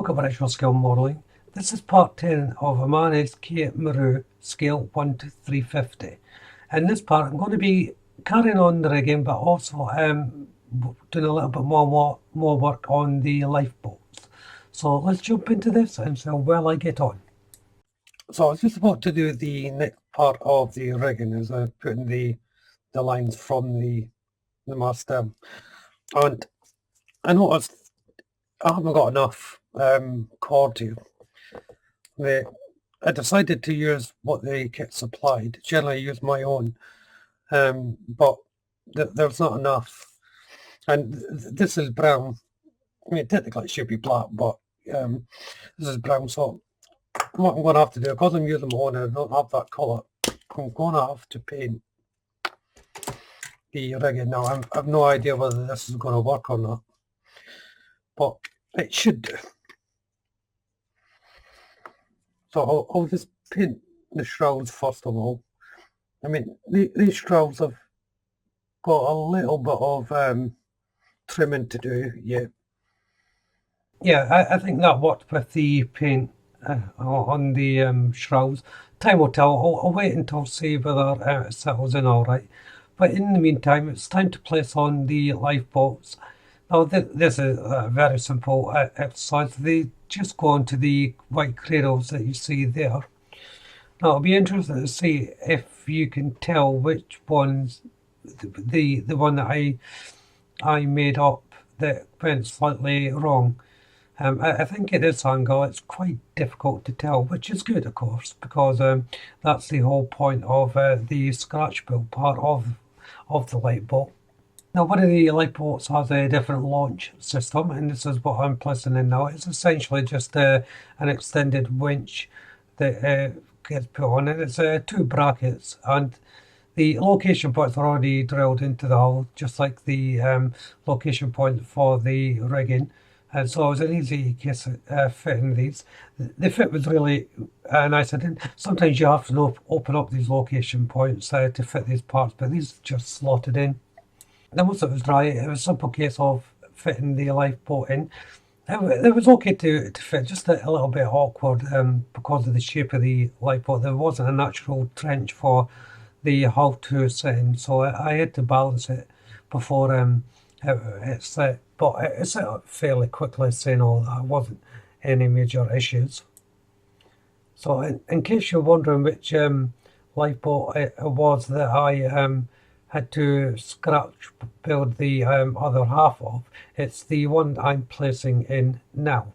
Welcome to Maru Scale modelling. This is part 10 of Imai Maru Scale 1 to 350. In this part, I'm going to be carrying on the rigging, but also doing a little bit more work on the lifeboats. So let's jump into this and see how well I get on. So I was just about to do the next part of the rigging, as I'm putting the lines from the mast down. And I noticed I haven't got enough cord here. I decided to use what the kit supplied. Generally, I use my own, but there's not enough. And this is brown. I mean, technically it should be black, but this is brown. So what I'm going to have to do, because I'm using my own and I don't have that colour, I'm going to have to paint the rigging. Now, I have no idea whether this is going to work or not, but it should do. So I'll just paint the shrouds first of all. I mean, these shrouds have got a little bit of trimming to do yet. Yeah, I think that worked with the paint on the shrouds. Time will tell. I'll wait until see whether it settles in all right. But in the meantime, it's time to place on the lifeboats. Now, this is a very simple exercise. They just go onto the white cradles that you see there. Now, it'll be interesting to see if you can tell which one's the one that I made up that went slightly wrong. I think it is angle. It's quite difficult to tell, which is good, of course, because that's the whole point of the scratch build part of the lifeboat. Now, one of the lifeboats has a different launch system, and this is what I'm placing in now. It's essentially just an extended winch that gets put on it. It's two brackets, and the location points are already drilled into the hull, just like the location point for the rigging. And so it was an easy case of fitting these. The fit was really nice. Sometimes you have to open up these location points to fit these parts, but these just slotted in. Then once it was dry, it was a simple case of fitting the lifeboat in. It was okay to fit, just a little bit awkward because of the shape of the lifeboat. There wasn't a natural trench for the hull to sit in, so I had to balance it before it set. But it set up fairly quickly, saying all that. Wasn't any major issues. So in case you're wondering which lifeboat it was that I had to scratch build the other half of, it's the one I'm placing in now.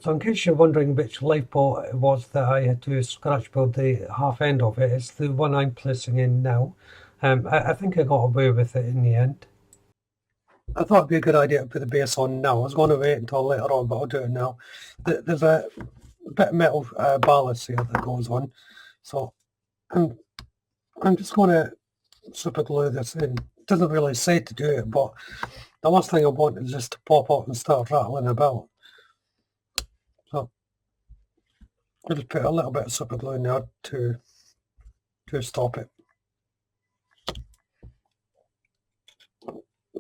So in case you're wondering which lifeboat it was that I had to scratch build the half end of it, it's the one I'm placing in now. I think I got away with it in the end. I thought it'd be a good idea to put the base on now. I was going to wait until later on, but I'll do it now. There's a bit of metal ballast here that goes on, so I'm just going to super glue this in. It doesn't really say to do it, but the last thing I want is just to pop up and start rattling about. So I'll just put a little bit of super glue in there to stop it.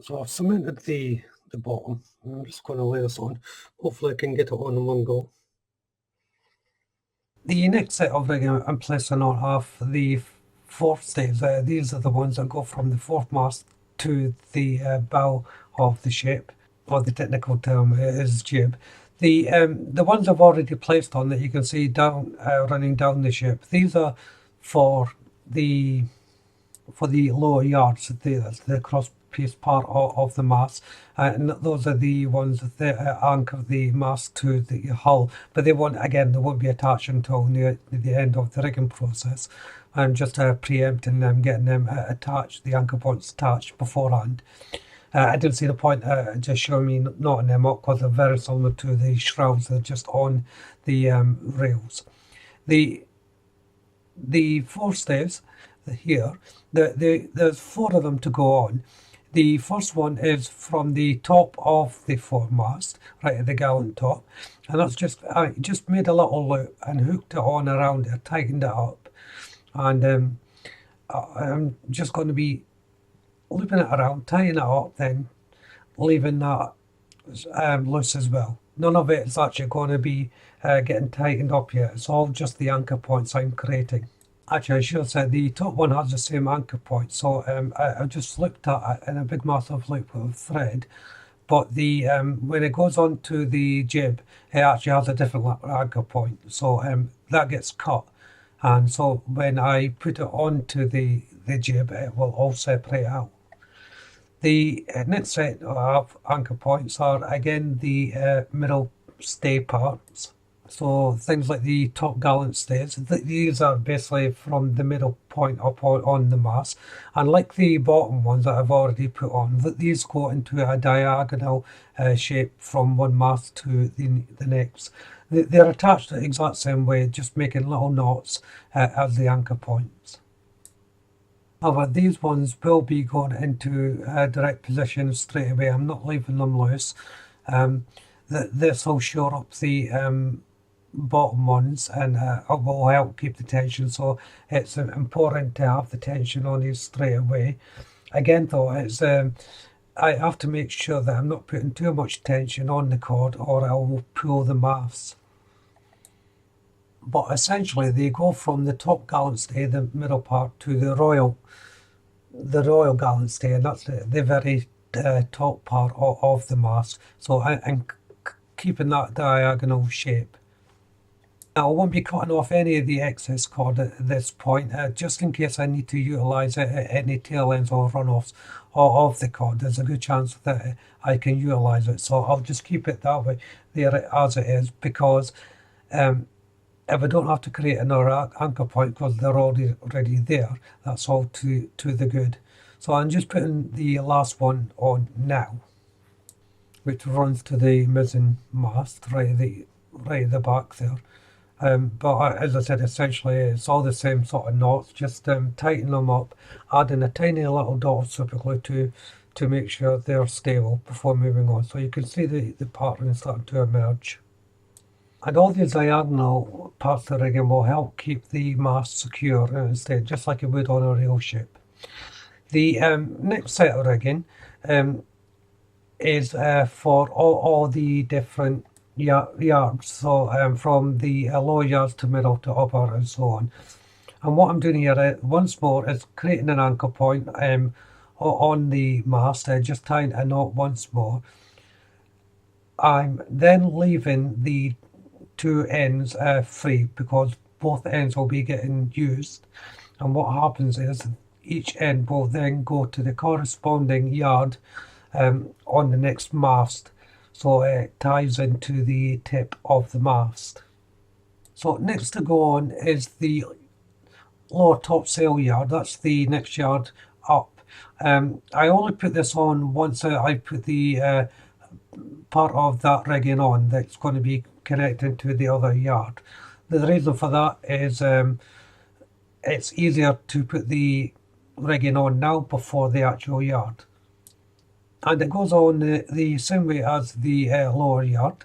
So I've cemented the bottom. I'm just going to lay this on. Hopefully I can get it on in one go. The next set of rigging I'm placing on are the fourth staves. These are the ones that go from the fourth mast to the bow of the ship, or the technical term is jib. The ones I've already placed on that you can see down running down the ship. These are for the lower yards, the cross piece part of the mast, and those are the ones that anchor the mast to the hull, but they won't be attached until near the end of the rigging process. I'm just preempting them, getting them attached, the anchor points attached beforehand. I didn't see the point just showing me knotting them up, because they're very similar to the shrouds. They're just on the rails. The four staves here, there's four of them to go on. The first one is from the top of the foremast, right at the gallant top, and that's I just made a little loop and hooked it on around it, tightened it up, and I'm just going to be looping it around, tying it up, then leaving that loose as well. none of it is actually going to be getting tightened up yet. It's all just the anchor points I'm creating. Actually, I should have said the top one has the same anchor point. So I just looked at it in a big massive loop of thread. But the when it goes on to the jib, it actually has a different anchor point. So that gets cut. And so when I put it onto the jib, it will all separate out. The next set of anchor points are again the middle stay parts. So things like the top gallant stays, these are basically from the middle point up on the mast. And like the bottom ones that I've already put on, these go into a diagonal shape from one mast to the next. They're attached the exact same way, just making little knots as the anchor points. However, these ones will be going into direct position straight away. I'm not leaving them loose. This will shore up the bottom ones and it will help keep the tension, so it's important to have the tension on these straight away. Again though, it's I have to make sure that I'm not putting too much tension on the cord or I will pull the masts. But essentially they go from the top gallant stay, the middle part, to the royal gallant stay, and that's the very top part of the mast. So I'm keeping that diagonal shape. Now, I won't be cutting off any of the excess cord at this point, just in case I need to utilise any tail ends or runoffs of the cord. There's a good chance that I can utilise it, so I'll just keep it that way there as it is, because if I don't have to create another anchor point because they're already there, that's all to the good. So I'm just putting the last one on now, which runs to the mizzen mast right at the back there. But as I said, essentially it's all the same sort of knots, just tighten them up, adding a tiny little dot of super glue to make sure they're stable before moving on. So you can see the pattern starting to emerge. And all these diagonal parts of the rigging will help keep the mast secure instead, just like it would on a real ship. The next set of rigging is for all the different yards, so from the lower yards to middle to upper and so on. And what I'm doing here once more is creating an anchor point on the mast, just tying a knot once more. I'm then leaving the two ends free because both ends will be getting used, and what happens is each end will then go to the corresponding yard on the next mast, so it ties into the tip of the mast. So next to go on is the lower topsail yard. That's the next yard up. I only put this on once I put the part of that rigging on that's going to be connected to the other yard. The reason for that is it's easier to put the rigging on now before the actual yard. And it goes on the same way as the lower yard.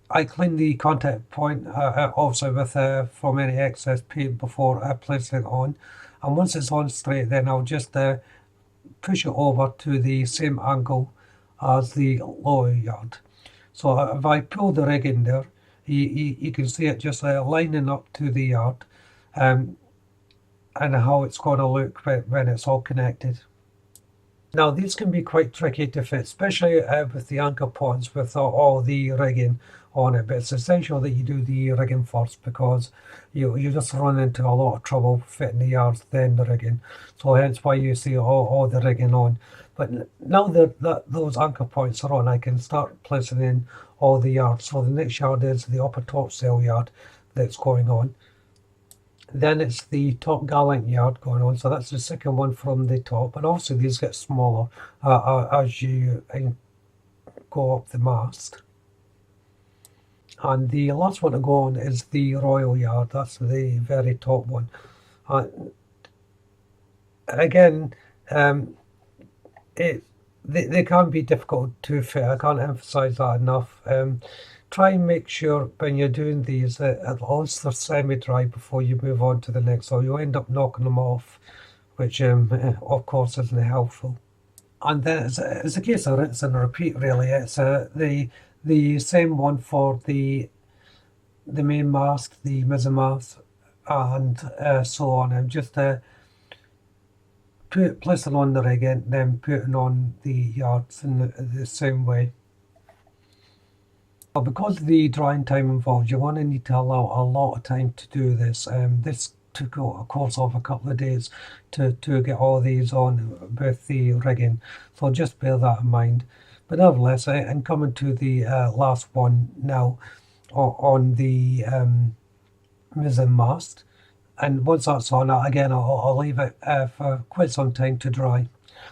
I clean the contact point also with from any excess paint before placing it on, and once it's on straight, then I'll just push it over to the same angle as the lower yard. So if I pull the rigging there, you can see it just lining up to the yard, and how it's going to look when it's all connected. Now these can be quite tricky to fit, especially with the anchor points with all the rigging on it, but it's essential that you do the rigging first because you just run into a lot of trouble fitting the yards then the rigging. So hence why you see all the rigging on. But now that those anchor points are on, I can start placing in all the yards. So the next yard is the upper topsail yard that's going on. Then it's the top gallant yard going on, so that's the second one from the top, and also these get smaller as you go up the mast. And the last one to go on is the royal yard. That's the very top one. Again, they can be difficult to fit. I can't emphasize that enough. Try and make sure when you're doing these that at least they're semi-dry before you move on to the next, or you end up knocking them off, which of course isn't helpful. And then it's a case of rinse and repeat really. It's the the same one for the main mast, the mizzen mast, and so on. I'm just placing on the rigging, then putting on the yards in the same way. But because of the drying time involved, you're going to need to allow a lot of time to do this. This took a course of a couple of days to get all these on with the rigging, so just bear that in mind. But nevertheless, I'm coming to the last one now on the mizzen mast, and once that's on, again I'll leave it for quite some time to dry.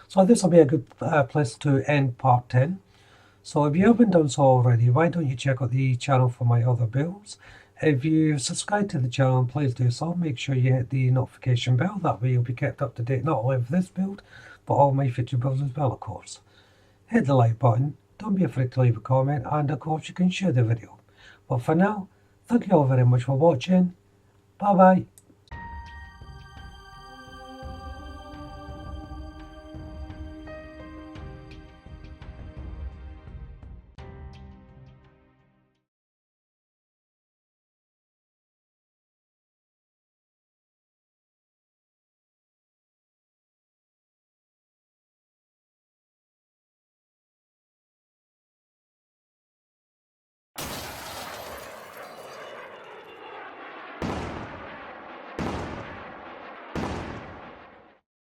So this will be a good place to end part 10. So if you haven't done so already, why don't you check out the channel for my other builds? If you subscribe to the channel, please do so. Make sure you hit the notification bell, that way you'll be kept up to date not only with this build, but all my future builds as well, of course. Hit the like button, don't be afraid to leave a comment, and of course you can share the video. But for now, thank you all very much for watching. Bye bye.